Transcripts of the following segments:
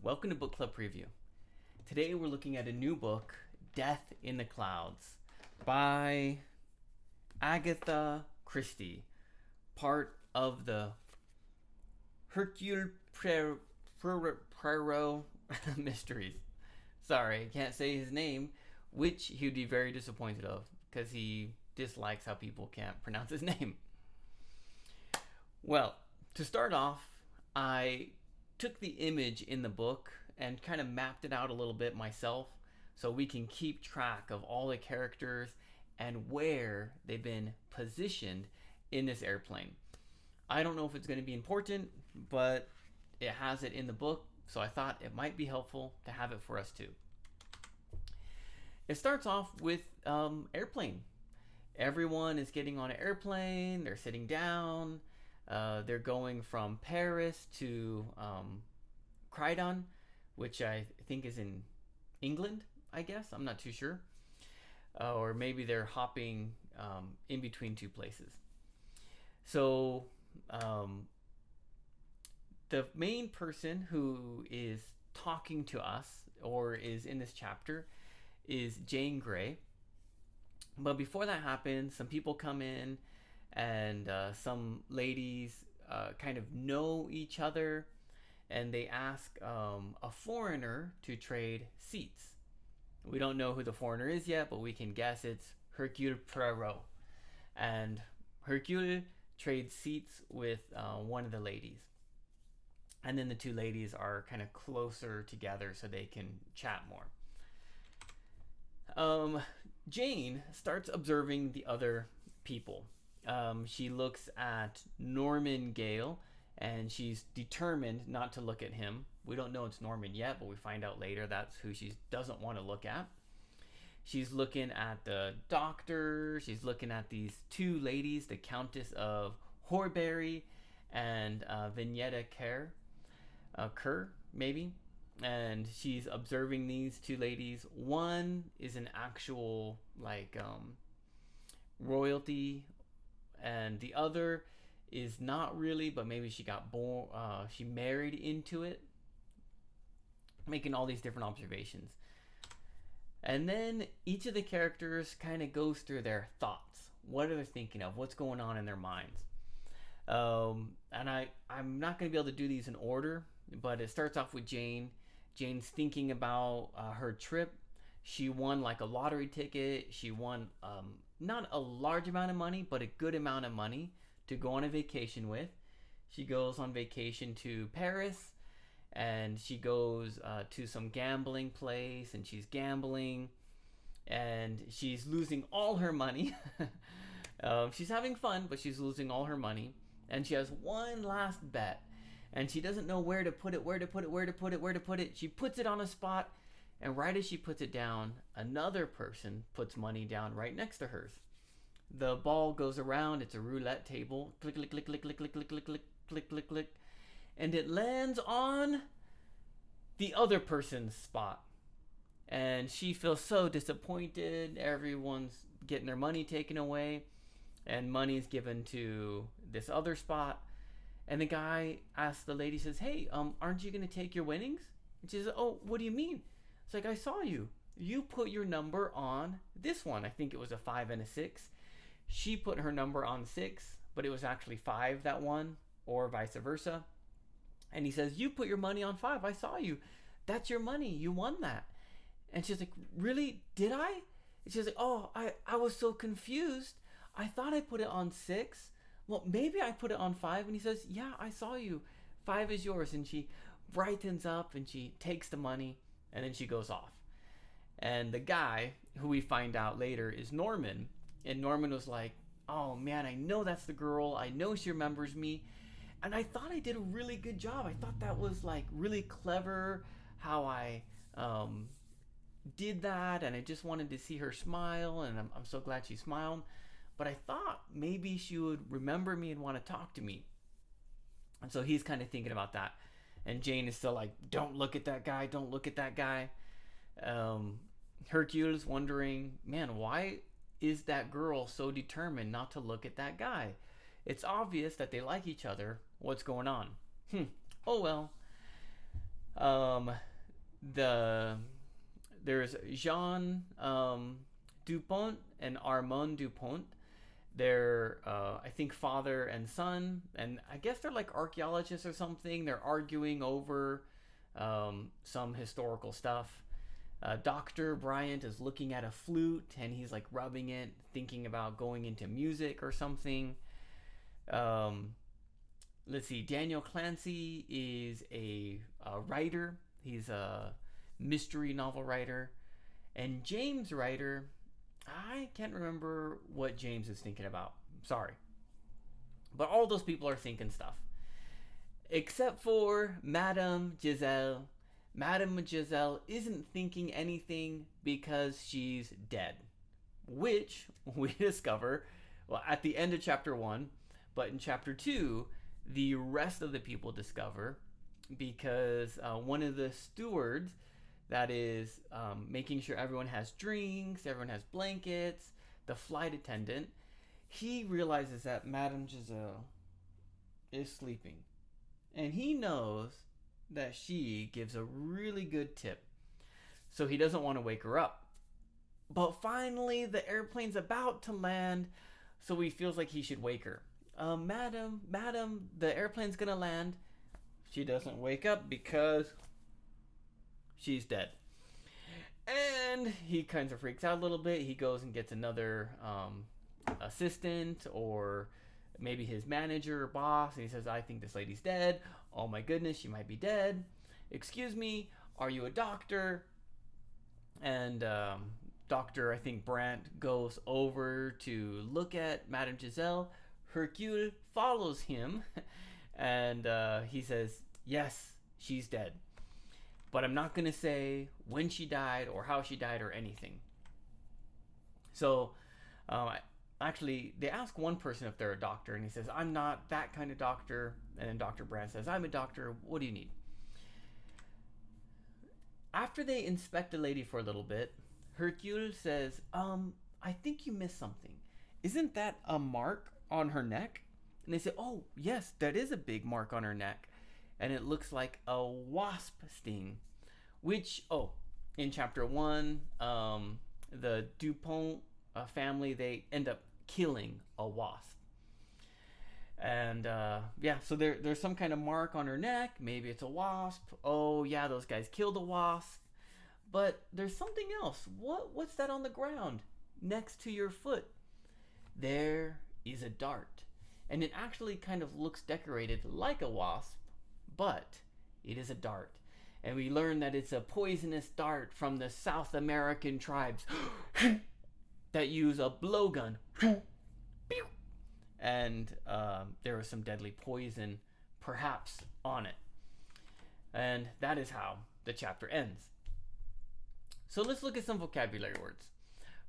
Welcome to Book Club Preview. Today we're looking at a new book, Death in the Clouds, by Agatha Christie, part of the Hercule Poirot mysteries. Sorry, I can't say his name, which he would be very disappointed of because he dislikes how people can't pronounce his name. Well, to start off, I took the image in the book and kind of mapped it out a little bit myself so we can keep track of all the characters and where they've been positioned in this airplane. I don't know if it's going to be important, but it has it in the book, so I thought it might be helpful to have it for us too. It starts off with airplane. Everyone is getting on an airplane, they're sitting down, they're going from Paris to Croydon, which I think is in England, I guess. I'm not too sure. Or maybe they're hopping in between two places. So the main person who is talking to us, or is in this chapter, is Jane Grey. But before that happens, some people come in, and some ladies kind of know each other, and they ask a foreigner to trade seats. We don't know who the foreigner is yet, but we can guess it's Hercule Poirot. And Hercule trades seats with one of the ladies. And then the two ladies are kind of closer together so they can chat more. Jane starts observing the other people. She looks at Norman Gale, and she's determined not to look at him. We don't know it's Norman yet, but we find out later that's who she doesn't want to look at. She's looking at the doctor. She's looking at these two ladies, the Countess of Horbury and Vignetta Kerr, maybe. And she's observing these two ladies. One is an actual royalty, and the other is not really, but maybe she got born, she married into it, making all these different observations. And then each of the characters kind of goes through their thoughts. What are they thinking of? What's going on in their minds? And I'm not going to be able to do these in order, but it starts off with Jane. Jane's thinking about her trip. She won like a lottery ticket. She won not a large amount of money, but a good amount of money to go on a vacation with. She goes on vacation to Paris, and she goes to some gambling place, and she's gambling, and she's losing all her money. She's having fun, but she's losing all her money, and she has one last bet, and she doesn't know where to put it. She puts it on a spot, and right as she puts it down, another person puts money down right next to hers. The ball goes around. It's a roulette table. Click, click, click, click, click, click, click, click, click, click, click, click. And it lands on the other person's spot. And she feels so disappointed. Everyone's getting their money taken away. And money's given to this other spot. And the guy asks the lady, says, "Hey, aren't you going to take your winnings?" And she says, "Oh, what do you mean?" It's like, "I saw you. You put your number on this one." I think it was a 5 and a 6. She put her number on 6, but it was actually 5 that won, or vice versa. And he says, "You put your money on 5. I saw you. That's your money. You won that." And she's like, "Really? Did I?" And she's like, "Oh, I was so confused. I thought I put it on 6. Well, maybe I put it on 5. And he says, "Yeah, I saw you. 5 is yours." And she brightens up, and she takes the money, and then she goes off. And the guy, who we find out later is Norman, and Norman was like, "Oh man, I know that's the girl. I know she remembers me. And I thought I did a really good job. I thought that was like really clever how I did that. And I just wanted to see her smile. And I'm so glad she smiled. But I thought maybe she would remember me and want to talk to me." And so he's kind of thinking about that. And Jane is still like, "Don't look at that guy. Don't look at that guy." Hercule's wondering, man, why is that girl so determined not to look at that guy? It's obvious that they like each other. What's going on? Oh well. Um, the there's Jean Dupont and Armand Dupont. They're I think father and son, and I guess they're like archaeologists or something. They're arguing over some historical stuff. Dr. Bryant is looking at a flute and he's like rubbing it, thinking about going into music or something. Um, let's see, Daniel Clancy is a writer. He's a mystery novel writer. And James Ryder, I can't remember what James is thinking about. Sorry. But all those people are thinking stuff. Except for Madame Giselle. Madame Giselle isn't thinking anything because she's dead. Which we discover, well, at the end of chapter 1, but in chapter 2, the rest of the people discover because one of the stewards that is making sure everyone has drinks, everyone has blankets, the flight attendant, he realizes that Madame Giselle is sleeping. And he knows that she gives a really good tip. So he doesn't want to wake her up. But finally, the airplane's about to land, so he feels like he should wake her. Madam, the airplane's gonna land. She doesn't wake up because she's dead. And he kind of freaks out a little bit. He goes and gets another assistant or maybe his manager or boss, and he says, I think this lady's dead. Oh my goodness, she might be dead. Excuse me, are you a doctor? And Dr. I think Brandt goes over to look at Madame Giselle. Hercule follows him and he says, yes, she's dead. But I'm not going to say when she died or how she died or anything. So, actually, they ask one person if they're a doctor, and he says, I'm not that kind of doctor. And then Dr. Brandt says, I'm a doctor. What do you need? After they inspect the lady for a little bit, Hercule says, I think you missed something. Isn't that a mark on her neck? And they say, oh, yes, that is a big mark on her neck. And it looks like a wasp sting. Which, in chapter 1, the Dupont family, they end up killing a wasp. And so there's some kind of mark on her neck. Maybe it's a wasp. Oh yeah, those guys killed a wasp. But there's something else. What's that on the ground next to your foot? There is a dart. And it actually kind of looks decorated like a wasp, but it is a dart. And we learn that it's a poisonous dart from the South American tribes that use a blowgun. And there was some deadly poison, perhaps, on it. And that is how the chapter ends. So let's look at some vocabulary words.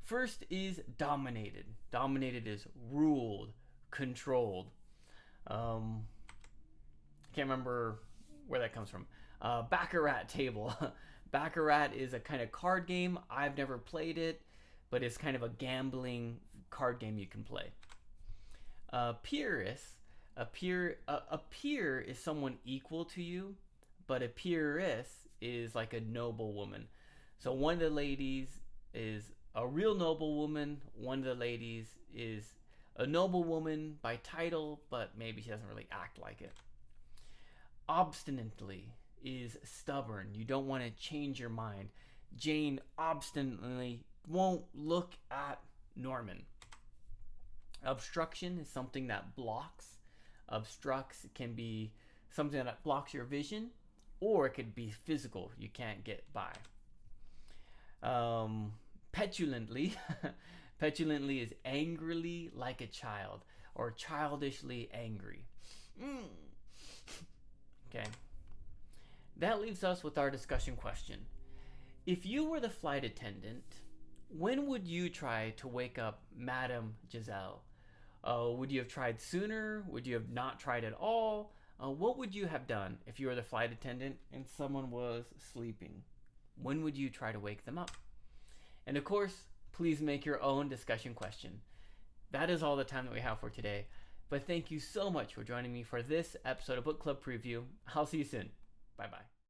First is dominated. Dominated is ruled, controlled. Can't remember where that comes from. Baccarat table. Baccarat is a kind of card game. I've never played it, but it's kind of a gambling card game you can play. Peeress. A peer is someone equal to you, but a peeress is like a noblewoman. So one of the ladies is a real noblewoman. One of the ladies is a noblewoman by title, but maybe she doesn't really act like it. Obstinately is stubborn. You don't want to change your mind. Jane obstinately won't look at Norman. Obstruction is something that blocks. Obstructs can be something that blocks your vision, or it could be physical. You can't get by. Petulantly. Petulantly is angrily like a child, or childishly angry. Okay. That leaves us with our discussion question. If you were the flight attendant, when would you try to wake up Madame Giselle? Would you have tried sooner? Would you have not tried at all? What would you have done if you were the flight attendant and someone was sleeping? When would you try to wake them up? And of course, please make your own discussion question. That is all the time that we have for today. But thank you so much for joining me for this episode of Book Club Preview. I'll see you soon. Bye-bye.